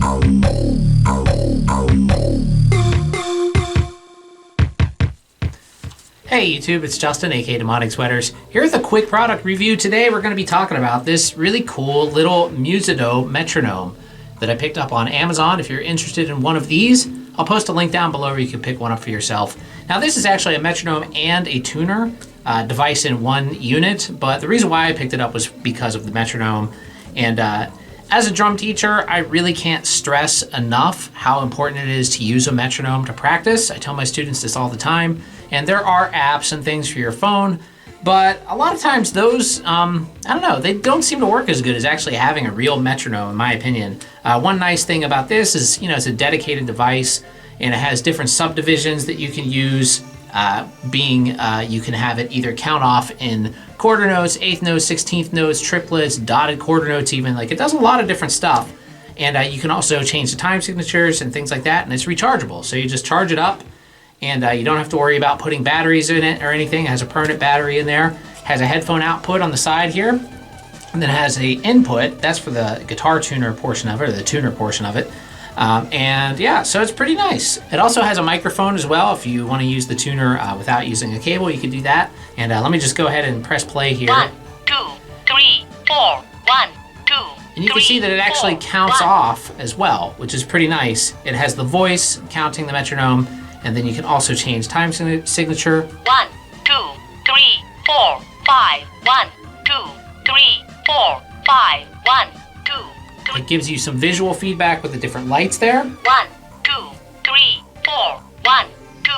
Hey YouTube, it's Justin, aka Demonic Sweaters, here with a quick product review. Today we're going to be talking about this really cool little Musado metronome that I picked up on Amazon. If you're interested in one of these, I'll post a link down below where you can pick one up for yourself. Now this is actually a metronome and a tuner device in one unit, but the reason why I picked it up was because of the metronome. And as a drum teacher, I really can't stress enough how important it is to use a metronome to practice. I tell my students this all the time. And there are apps and things for your phone, but a lot of times those, I don't know, they don't seem to work as good as actually having a real metronome, in my opinion. One nice thing about this is, it's a dedicated device and it has different subdivisions that you can use, you can have it either count off in quarter notes, eighth notes, 16th notes, triplets, dotted quarter notes even. Like, it does a lot of different stuff. And you can also change the time signatures and things like that, and it's rechargeable. So you just charge it up. And you don't have to worry about putting batteries in it or anything. It has a permanent battery in there. Has a headphone output on the side here. And then it has a input. That's for the guitar tuner portion of it, or the tuner portion of it. And yeah, so it's pretty nice. It also has a microphone as well. If you want to use the tuner without using a cable, you can do that. And let me just go ahead and press play here. 1, 2, 3, 4. 1, 2. And you can see that it actually counts off as well, which is pretty nice. It has the voice counting the metronome. And then you can also change time signature. 1, 2, 3, 4, 5. 1, 2, 3, 4, 5. 1, 2, 3. It gives you some visual feedback with the different lights there. 1, 2, 3, 4. 1, 2,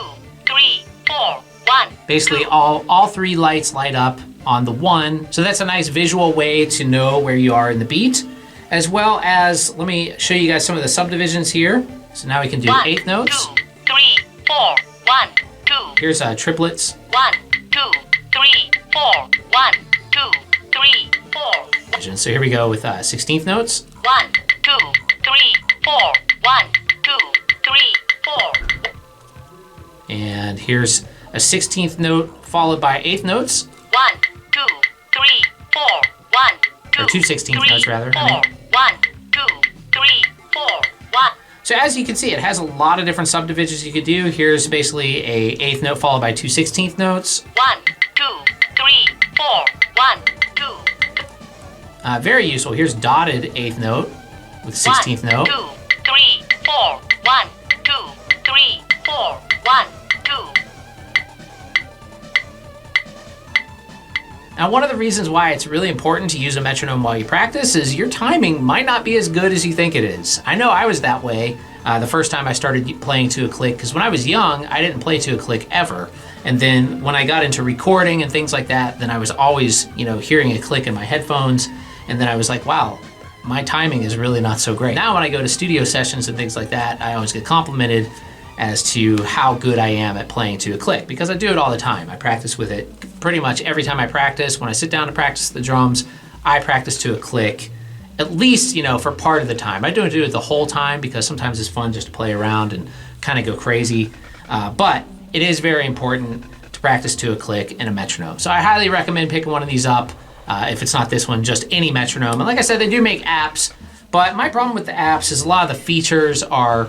3, 4. 1. Basically, all three lights light up on the one. So that's a nice visual way to know where you are in the beat. As well as, let me show you guys some of the subdivisions here. So now we can do 1, eighth notes. 2, 3, 4. 1, 2. Here's triplets. 1, 2, 3, 4. 1, 2, 3, 4. So here we go with 16th notes. 1, 2, 3, 4. 1, 2, 3, 4. And here's a 16th note followed by eighth notes. 1, 2, 3, 4. 1, 2. Or two 16th notes rather. 4. 1, 2, 3, 4. 1. So as you can see, it has a lot of different subdivisions you could do. Here's basically a eighth note followed by two 16th notes. 1, 2, 3, 4. 1, 2. Very useful. Here's dotted eighth note with 16th note. 1, 2, 3, 4. 1, 2, 3, 4. 1, 2. Now, one of the reasons why it's really important to use a metronome while you practice is your timing might not be as good as you think it is. I know I was that way the first time I started playing to a click, because when I was young, I didn't play to a click ever. And then when I got into recording and things like that, then I was always, hearing a click in my headphones. And then I was like, wow, my timing is really not so great. Now when I go to studio sessions and things like that, I always get complimented as to how good I am at playing to a click, because I do it all the time. I practice with it pretty much every time I practice. When I sit down to practice the drums, I practice to a click, at least, for part of the time. I don't do it the whole time because sometimes it's fun just to play around and kind of go crazy. But it is very important to practice to a click and a metronome. So I highly recommend picking one of these up. If it's not this one, just any metronome. And like I said, they do make apps, but my problem with the apps is a lot of the features are,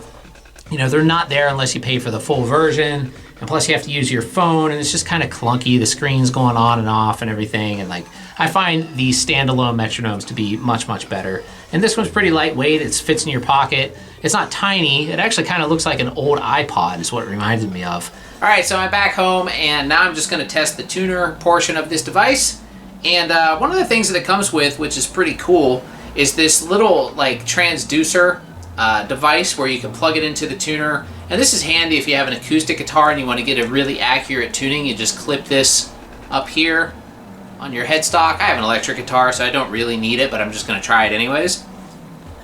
they're not there unless you pay for the full version. And plus you have to use your phone and it's just kind of clunky. The screen's going on and off and everything. And I find these standalone metronomes to be much, much better. And this one's pretty lightweight. It fits in your pocket. It's not tiny. It actually kind of looks like an old iPod is what it reminded me of. All right, so I'm back home and now I'm just gonna test the tuner portion of this device. And one of the things that it comes with, which is pretty cool, is this little transducer device where you can plug it into the tuner. And this is handy if you have an acoustic guitar and you want to get a really accurate tuning. You just clip this up here on your headstock. I have an electric guitar, so I don't really need it, but I'm just going to try it anyways.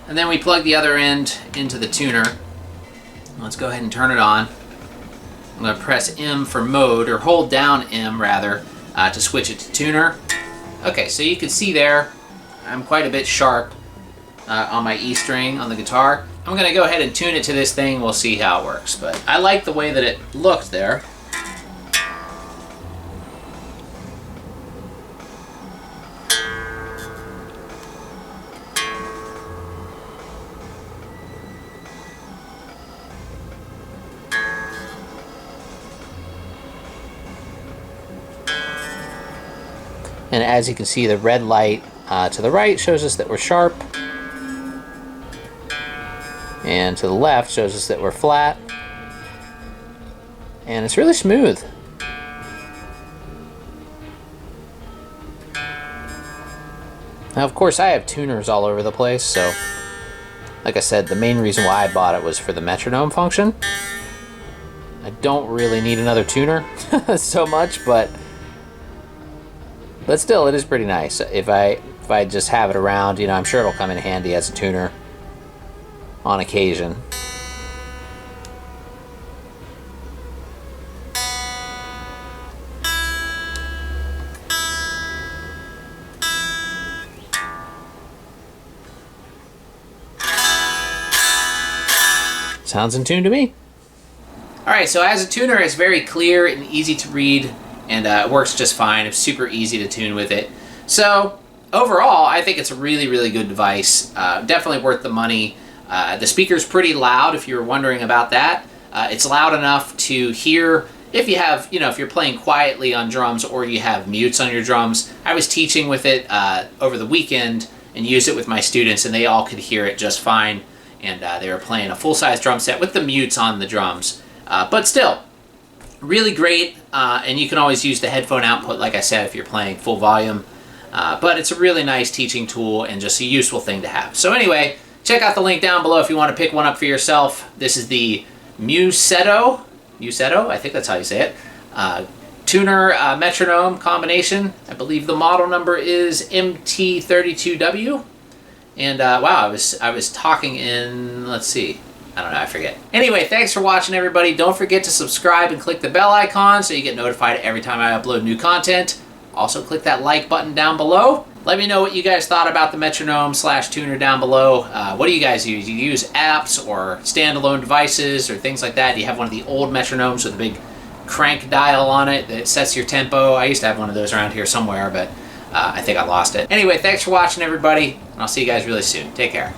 And then we plug the other end into the tuner. Let's go ahead and turn it on. I'm going to press M for mode, or hold down M rather, to switch it to tuner. Okay, so you can see there, I'm quite a bit sharp on my E string on the guitar. I'm going to go ahead and tune it to this thing. We'll see how it works. But I like the way that it looked there. And as you can see, the red light to the right shows us that we're sharp. And to the left shows us that we're flat. And it's really smooth. Now, of course, I have tuners all over the place, so like I said, the main reason why I bought it was for the metronome function. I don't really need another tuner so much, but still, it is pretty nice. If I just have it around, you know, I'm sure it'll come in handy as a tuner on occasion. Sounds in tune to me. Alright, so as a tuner, it's very clear and easy to read, and it works just fine. It's super easy to tune with it. So, overall, I think it's a really, really good device. Definitely worth the money. The speaker's pretty loud, if you were wondering about that. It's loud enough to hear if you have, you know, if you're playing quietly on drums or you have mutes on your drums. I was teaching with it over the weekend and used it with my students, and they all could hear it just fine. And they were playing a full-size drum set with the mutes on the drums. But still, really great, and you can always use the headphone output, like I said, if you're playing full volume. But it's a really nice teaching tool and just a useful thing to have. So anyway, check out the link down below if you want to pick one up for yourself. This is the Musetto, I think that's how you say it, tuner metronome combination. I believe the model number is MT-32W. And wow, I was talking in, let's see, I don't know, I forget. Anyway, thanks for watching, everybody. Don't forget to subscribe and click the bell icon so you get notified every time I upload new content. Also, click that like button down below. Let me know what you guys thought about the metronome / tuner down below. What do you guys use? Do you use apps or standalone devices or things like that? Do you have one of the old metronomes with a big crank dial on it that sets your tempo? I used to have one of those around here somewhere, but I think I lost it. Anyway, thanks for watching, everybody, and I'll see you guys really soon. Take care.